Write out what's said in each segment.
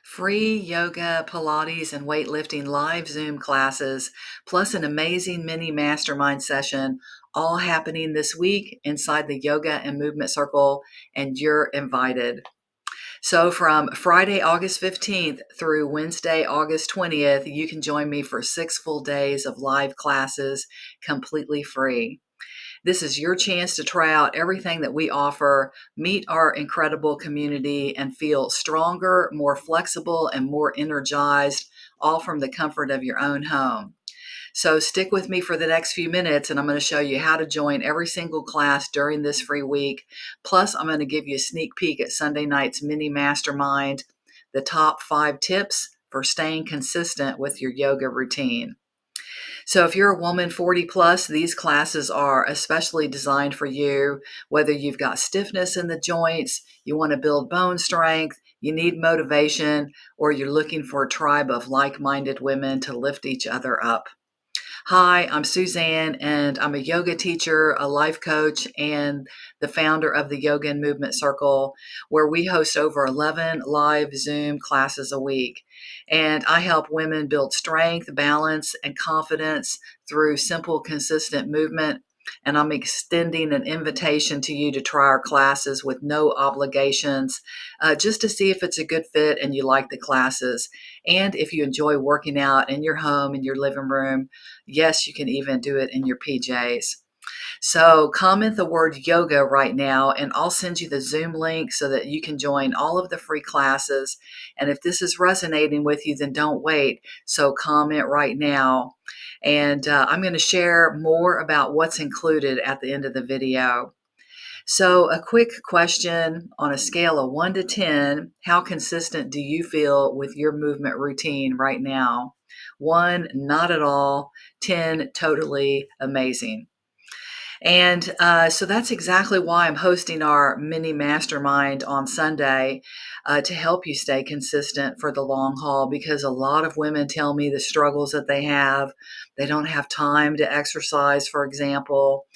Free yoga, Pilates, and weightlifting live Zoom classes, plus an amazing mini mastermind session, all happening this week inside the Yoga and Movement Circle, and you're invited. So, from Friday, August 15th through Wednesday, August 20th, you can join me for 6 full days of live classes completely free. This is your chance to try out everything that we offer, meet our incredible community, and feel stronger, more flexible, and more energized, all from the comfort of your own home. So stick with me for the next few minutes, and I'm going to show you how to join every single class during this free week. Plus, I'm going to give you a sneak peek at Sunday night's mini mastermind, the top 5 tips for staying consistent with your yoga routine. So if you're a woman 40 plus, these classes are especially designed for you, whether you've got stiffness in the joints, you want to build bone strength, you need motivation, or you're looking for a tribe of like-minded women to lift each other up. Hi, I'm Suzanne, and I'm a yoga teacher, a life coach, and the founder of the Yoga and Movement Circle, where we host over 11 live Zoom classes a week. And I help women build strength, balance, and confidence through simple, consistent movement. And I'm extending an invitation to you to try our classes with no obligations, just to see if it's a good fit and you like the classes. And if you enjoy working out in your home, in your living room, yes, you can even do it in your PJs. So comment the word yoga right now, and I'll send you the Zoom link so that you can join all of the free classes. And if this is resonating with you, then don't wait. So comment right now. And I'm going to share more about what's included at the end of the video. So, a quick question on a scale of 1 to 10, how consistent do you feel with your movement routine right now? 1, not at all. 10, totally amazing. And so that's exactly why I'm hosting our mini mastermind on Sunday to help you stay consistent for the long haul, because a lot of women tell me the struggles that they have. They don't have time to exercise, for example.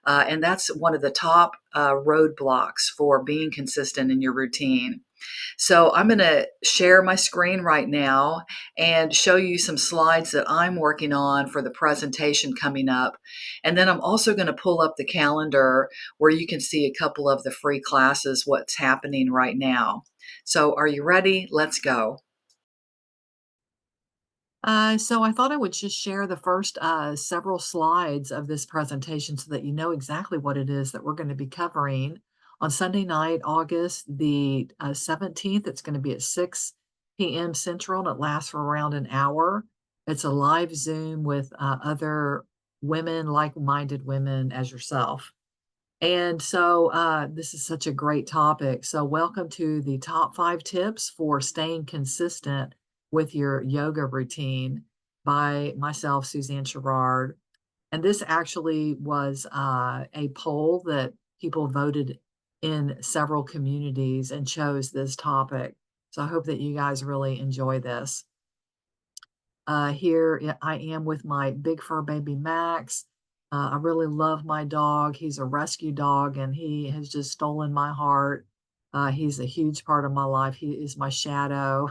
And that's one of the top roadblocks for being consistent in your routine. So I'm going to share my screen right now and show you some slides that I'm working on for the presentation coming up. And then I'm also going to pull up the calendar where you can see a couple of the free classes, what's happening right now. So are you ready? Let's go. So I thought I would just share the first several slides of this presentation so that you know exactly what it is that we're going to be covering. On Sunday night, August the 17th, it's going to be at 6 p.m. Central, and it lasts for around an hour. It's a live Zoom with other women, like-minded women as yourself. And so this is such a great topic. So welcome to the top 5 tips for staying consistent with your yoga routine by myself, Suzanne Sherrard. And this actually was a poll that people voted in several communities and chose this topic. So I hope that you guys really enjoy this. Here I am with my big fur baby Max. I really love my dog. He's a rescue dog, and he has just stolen my heart. He's a huge part of my life. He is my shadow.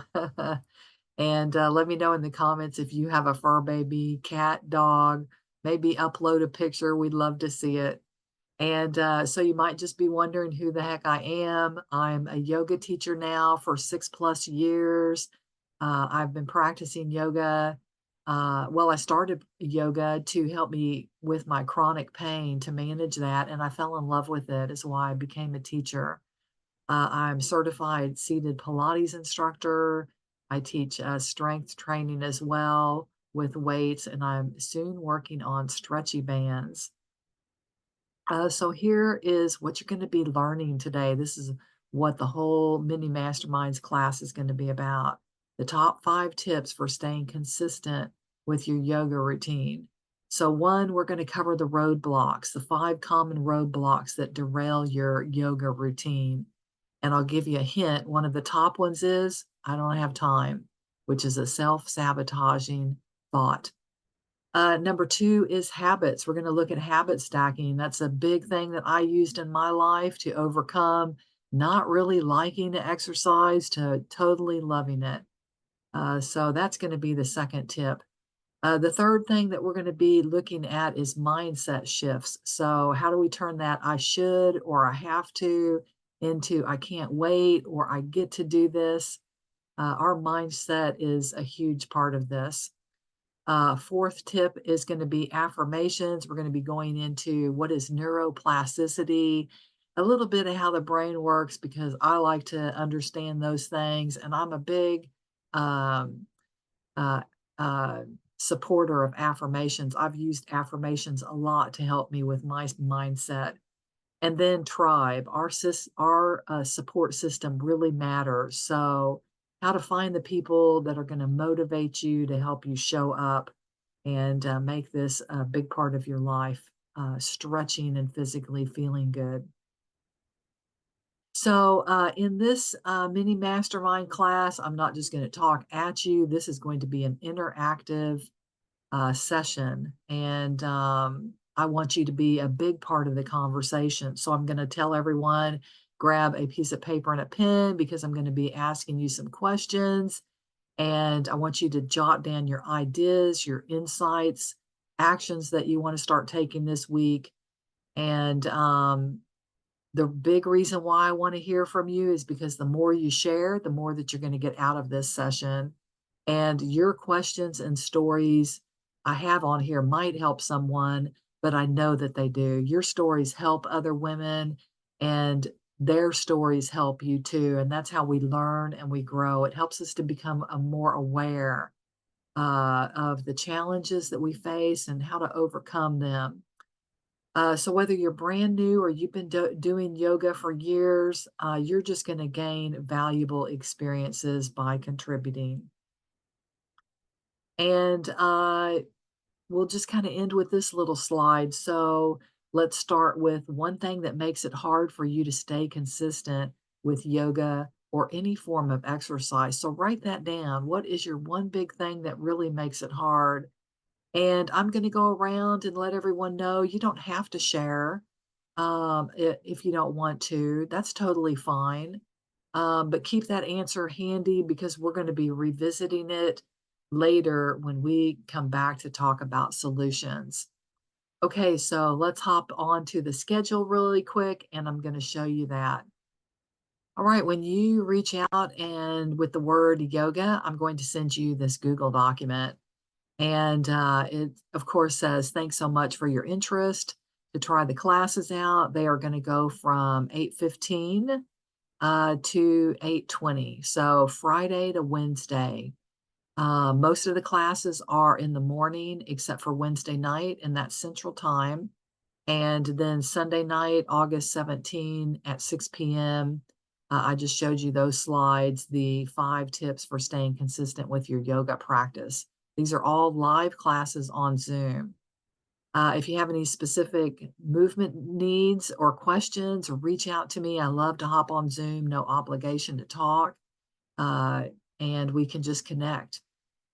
And let me know in the comments if you have a fur baby, cat, dog. Maybe upload a picture. We'd love to see it. And so you might just be wondering who the heck I am. I'm a yoga teacher now for 6+ years. I've been practicing yoga. Well, I started yoga to help me with my chronic pain, to manage that, and I fell in love with it. Is why I became a teacher. I'm certified seated Pilates instructor. I teach strength training as well with weights, and I'm soon working on stretchy bands. So here is what you're going to be learning today. This is what the whole mini masterminds class is going to be about. The top 5 tips for staying consistent with your yoga routine. So one, we're going to cover the roadblocks, the 5 common roadblocks that derail your yoga routine. And I'll give you a hint. One of the top ones is, I don't have time, which is a self-sabotaging thought. Number 2 is habits. We're going to look at habit stacking. That's a big thing that I used in my life to overcome not really liking to exercise to totally loving it. So that's going to be the second tip. The third thing that we're going to be looking at is mindset shifts. So, how do we turn that I should or I have to into I can't wait or I get to do this? Our mindset is a huge part of this. Fourth tip is going to be affirmations. We're going to be going into what is neuroplasticity, a little bit of how the brain works because I like to understand those things. And I'm a big um, uh, uh, supporter of affirmations. I've used affirmations a lot to help me with my mindset. And then tribe, our support system really matters. So, how to find the people that are going to motivate you to help you show up and make this a big part of your life, stretching and physically feeling good. So, in this mini mastermind class, I'm not just going to talk at you. This is going to be an interactive session. And I want you to be a big part of the conversation. So I'm going to tell everyone grab a piece of paper and a pen because I'm going to be asking you some questions. And I want you to jot down your ideas, your insights, actions that you want to start taking this week. And the big reason why I want to hear from you is because the more you share, the more that you're going to get out of this session. And your questions and stories I have on here might help someone, but I know that they do. Your stories help other women, and their stories help you too. And that's how we learn and we grow. It helps us to become a more aware of the challenges that we face and how to overcome them. So whether you're brand new or you've been doing yoga for years, you're just going to gain valuable experiences by contributing. And we'll just kind of end with this little slide. So let's start with one thing that makes it hard for you to stay consistent with yoga or any form of exercise. So write that down. What is your one big thing that really makes it hard? And I'm going to go around and let everyone know you don't have to share if you don't want to. That's totally fine. But keep that answer handy because we're going to be revisiting it later when we come back to talk about solutions. Okay, so let's hop on to the schedule really quick, and I'm going to show you that. All right, when you reach out and with the word yoga, I'm going to send you this Google document. And it, of course, says, thanks so much for your interest to try the classes out. They are going to go from 8:15 to 8:20. So Friday to Wednesday. Most of the classes are in the morning, except for Wednesday night, and that's Central Time. And then Sunday night, August 17 at 6 p.m. I just showed you those slides, the 5 tips for staying consistent with your yoga practice. These are all live classes on Zoom. If you have any specific movement needs or questions, reach out to me. I love to hop on Zoom, no obligation to talk, uh, and we can just connect.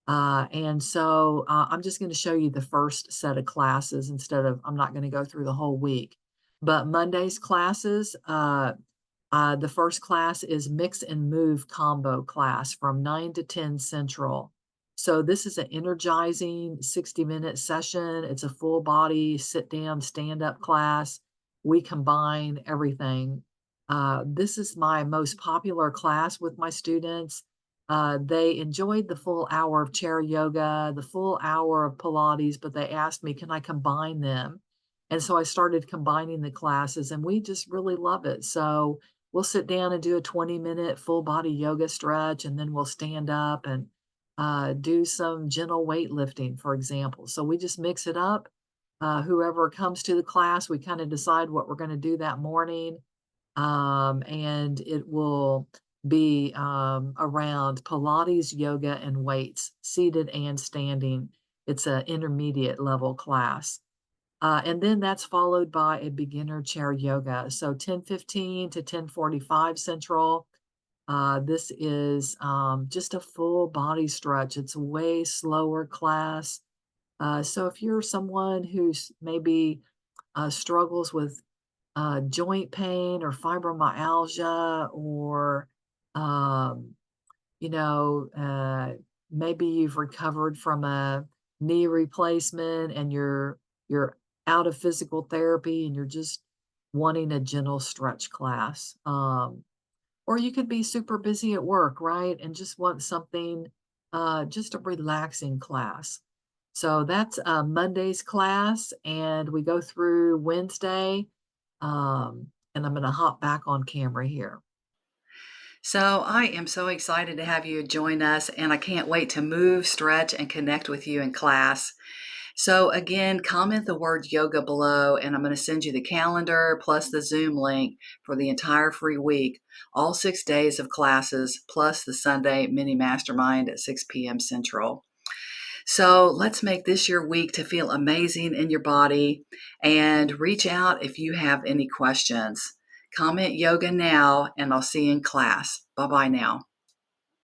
I'm just going to show you the first set of classes instead of, I'm not going to go through the whole week. But Monday's classes, the first class is Mix and Move Combo class from 9 to 10 Central. So this is an energizing 60-minute session. It's a full body sit down, stand up class. We combine everything. This is my most popular class with my students. They enjoyed the full hour of chair yoga, the full hour of Pilates, but they asked me, can I combine them? And so I started combining the classes, and we just really love it. So we'll sit down and do a 20-minute full body yoga stretch, and then we'll stand up and do some gentle weightlifting, for example. So we just mix it up. Whoever comes to the class, we kind of decide what we're going to do that morning. And it will be around Pilates, yoga, and weights, seated and standing. It's an intermediate level class. And then that's followed by a beginner chair yoga. So 10:15 to 10:45 Central. This is just a full body stretch. It's a way slower class. So if you're someone who's maybe struggles with joint pain or fibromyalgia or, um, maybe you've recovered from a knee replacement and you're out of physical therapy and you're just wanting a gentle stretch class. Or you could be super busy at work, right? And just want something, just a relaxing class. So that's Monday's class, and we go through Wednesday. And I'm going to hop back on camera here. So I am so excited to have you join us, and I can't wait to move, stretch, and connect with you in class. So again, comment the word yoga below, and I'm going to send you the calendar plus the Zoom link for the entire free week, all 6 days of classes, plus the Sunday mini mastermind at 6 p.m. Central. So let's make this your week to feel amazing in your body, and reach out if you have any questions. Comment yoga now, and I'll see you in class. Bye bye now.